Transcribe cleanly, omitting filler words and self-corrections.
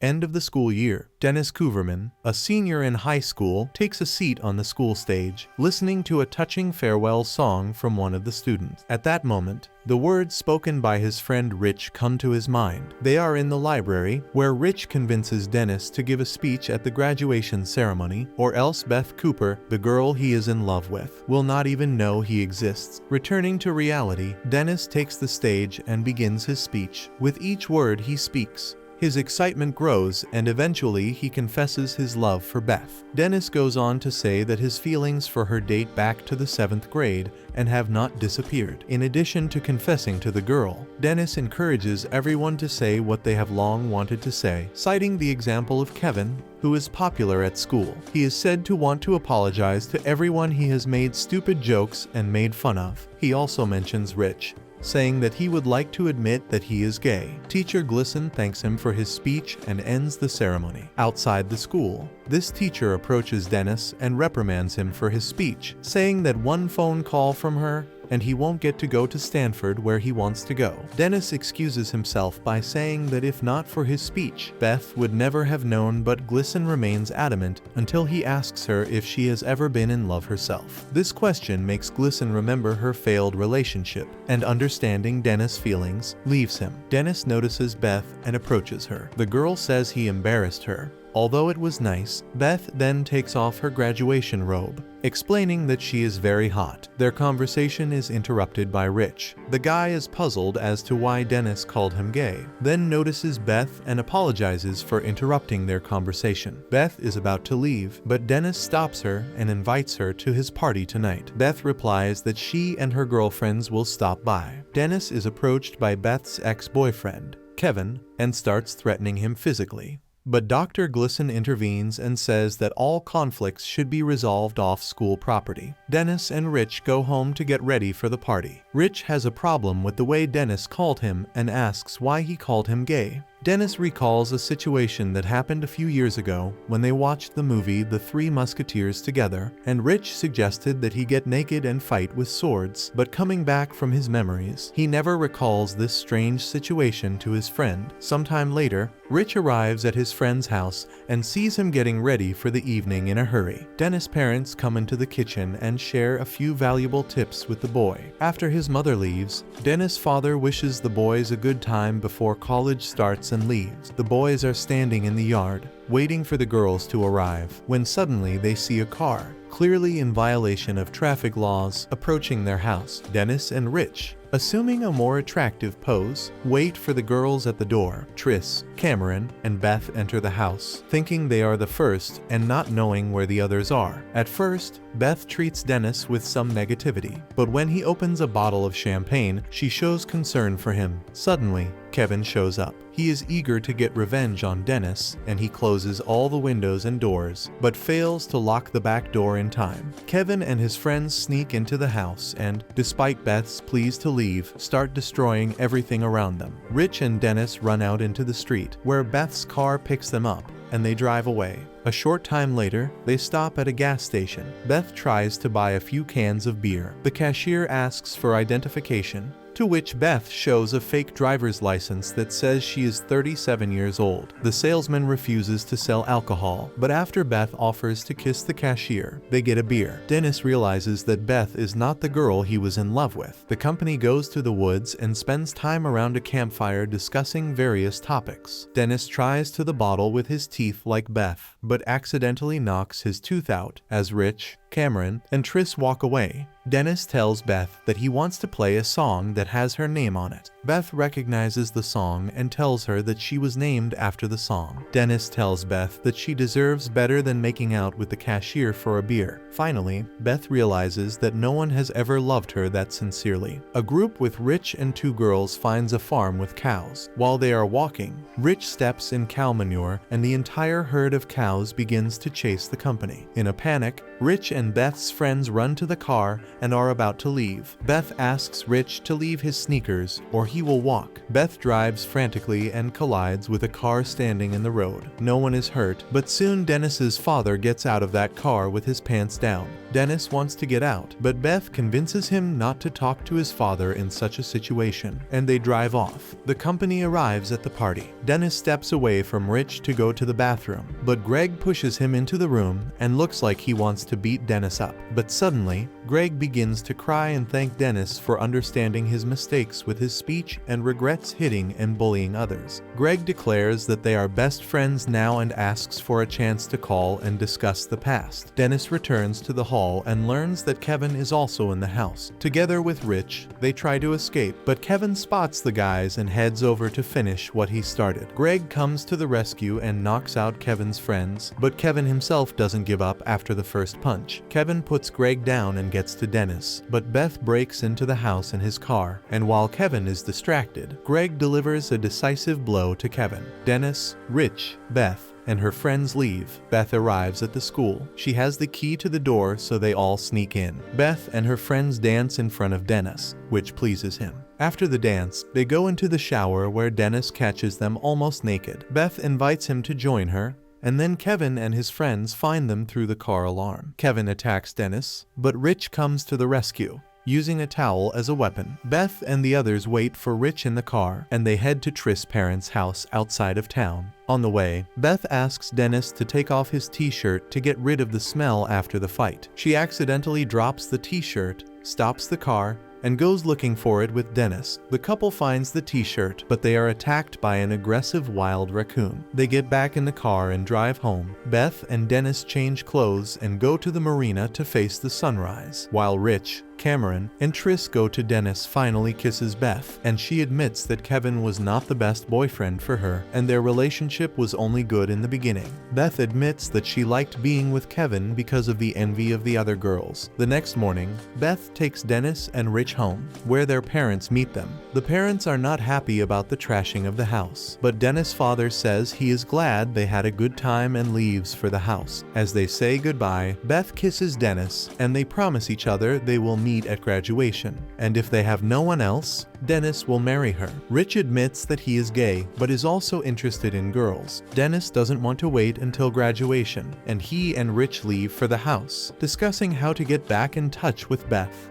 End of the school year. Dennis Cooverman, a senior in high school, takes a seat on the school stage, listening to a touching farewell song from one of the students. At that moment, the words spoken by his friend Rich come to his mind. They are in the library, where Rich convinces Dennis to give a speech at the graduation ceremony, or else Beth Cooper, the girl he is in love with, will not even know he exists. Returning to reality, Dennis takes the stage and begins his speech. With each word he speaks, his excitement grows, and eventually he confesses his love for Beth. Dennis goes on to say that his feelings for her date back to the 7th grade and have not disappeared. In addition to confessing to the girl, Dennis encourages everyone to say what they have long wanted to say, citing the example of Kevin, who is popular at school. He is said to want to apologize to everyone he has made stupid jokes and made fun of. He also mentions Rich, saying that he would like to admit that he is gay. Teacher Glisson thanks him for his speech and ends the ceremony. Outside the school, this teacher approaches Dennis and reprimands him for his speech, saying that one phone call from her and he won't get to go to Stanford where he wants to go. Dennis excuses himself by saying that if not for his speech, Beth would never have known, but Glisson remains adamant until he asks her if she has ever been in love herself. This question makes Glisson remember her failed relationship, and understanding Dennis' feelings, leaves him. Dennis notices Beth and approaches her. The girl says he embarrassed her. Although it was nice, Beth then takes off her graduation robe, explaining that she is very hot. Their conversation is interrupted by Rich. The guy is puzzled as to why Dennis called him gay, then notices Beth and apologizes for interrupting their conversation. Beth is about to leave, but Dennis stops her and invites her to his party tonight. Beth replies that she and her girlfriends will stop by. Dennis is approached by Beth's ex-boyfriend, Kevin, and starts threatening him physically. But Dr. Glisson intervenes and says that all conflicts should be resolved off school property. Dennis and Rich go home to get ready for the party. Rich has a problem with the way Dennis called him and asks why he called him gay. Dennis recalls a situation that happened a few years ago when they watched the movie The Three Musketeers together, and Rich suggested that he get naked and fight with swords, but coming back from his memories, he never recalls this strange situation to his friend. Sometime later, Rich arrives at his friend's house and sees him getting ready for the evening in a hurry. Dennis' parents come into the kitchen and share a few valuable tips with the boy. After his mother leaves, Dennis' father wishes the boys a good time before college starts and leaves. The boys are standing in the yard, waiting for the girls to arrive, when suddenly they see a car, clearly in violation of traffic laws, approaching their house. Dennis and Rich, assuming a more attractive pose, wait for the girls at the door. Tris, Cameron, and Beth enter the house, thinking they are the first and not knowing where the others are. At first, Beth treats Dennis with some negativity, but when he opens a bottle of champagne, she shows concern for him. Suddenly, Kevin shows up. He is eager to get revenge on Dennis, and he closes all the windows and doors, but fails to lock the back door in time. Kevin and his friends sneak into the house and, despite Beth's pleas to leave, start destroying everything around them. Rich and Dennis run out into the street, where Beth's car picks them up, and they drive away. A short time later, they stop at a gas station. Beth tries to buy a few cans of beer. The cashier asks for identification, to which Beth shows a fake driver's license that says she is 37 years old. The salesman refuses to sell alcohol, but after Beth offers to kiss the cashier, they get a beer. Dennis realizes that Beth is not the girl he was in love with. The company goes to the woods and spends time around a campfire discussing various topics. Dennis tries to the bottle with his teeth like Beth, but accidentally knocks his tooth out as Rich, Cameron, and Tris walk away. Dennis tells Beth that he wants to play a song that has her name on it. Beth recognizes the song and tells her that she was named after the song. Dennis tells Beth that she deserves better than making out with the cashier for a beer. Finally, Beth realizes that no one has ever loved her that sincerely. A group with Rich and two girls finds a farm with cows. While they are walking, Rich steps in cow manure and the entire herd of cows begins to chase the company. In a panic, Rich and Beth's friends run to the car and are about to leave. Beth asks Rich to leave his sneakers or he will walk. Beth drives frantically and collides with a car standing in the road. No one is hurt, but soon Dennis's father gets out of that car with his pants down. Dennis wants to get out, but Beth convinces him not to talk to his father in such a situation, and they drive off. The company arrives at the party. Dennis steps away from Rich to go to the bathroom, but Greg pushes him into the room and looks like he wants to beat Dennis up. But suddenly, Greg begins to cry and thank Dennis for understanding his mistakes with his speech and regrets hitting and bullying others. Greg declares that they are best friends now and asks for a chance to call and discuss the past. Dennis returns to the hall and learns that Kevin is also in the house. Together with Rich, they try to escape, but Kevin spots the guys and heads over to finish what he started. Greg comes to the rescue and knocks out Kevin's friends, but Kevin himself doesn't give up after the first punch. Kevin puts Greg down and gets to Dennis, but Beth breaks into the house in his car, and while Kevin is distracted, Greg delivers a decisive blow to Kevin. Dennis, Rich, Beth, and her friends leave. Beth arrives at the school. She has the key to the door, so they all sneak in. Beth and her friends dance in front of Dennis, which pleases him. After the dance, they go into the shower where Dennis catches them almost naked. Beth invites him to join her, and then Kevin and his friends find them through the car alarm. Kevin attacks Dennis, but Rich comes to the rescue, using a towel as a weapon. Beth and the others wait for Rich in the car, and they head to Tris' parents' house outside of town. On the way, Beth asks Dennis to take off his t-shirt to get rid of the smell after the fight. She accidentally drops the t-shirt, stops the car, and goes looking for it with Dennis. The couple finds the t-shirt, but they are attacked by an aggressive wild raccoon. They get back in the car and drive home. Beth and Dennis change clothes and go to the marina to face the sunrise, while Rich, Cameron, and Tris go to Dennis finally kisses Beth, and she admits that Kevin was not the best boyfriend for her, and their relationship was only good in the beginning. Beth admits that she liked being with Kevin because of the envy of the other girls. The next morning, Beth takes Dennis and Rich home, where their parents meet them. The parents are not happy about the trashing of the house, but Dennis' father says he is glad they had a good time and leaves for the house. As they say goodbye, Beth kisses Dennis, and they promise each other they will meet at graduation, and if they have no one else, Dennis will marry her. Rich admits that he is gay, but is also interested in girls. Dennis doesn't want to wait until graduation, and he and Rich leave for the house, discussing how to get back in touch with Beth.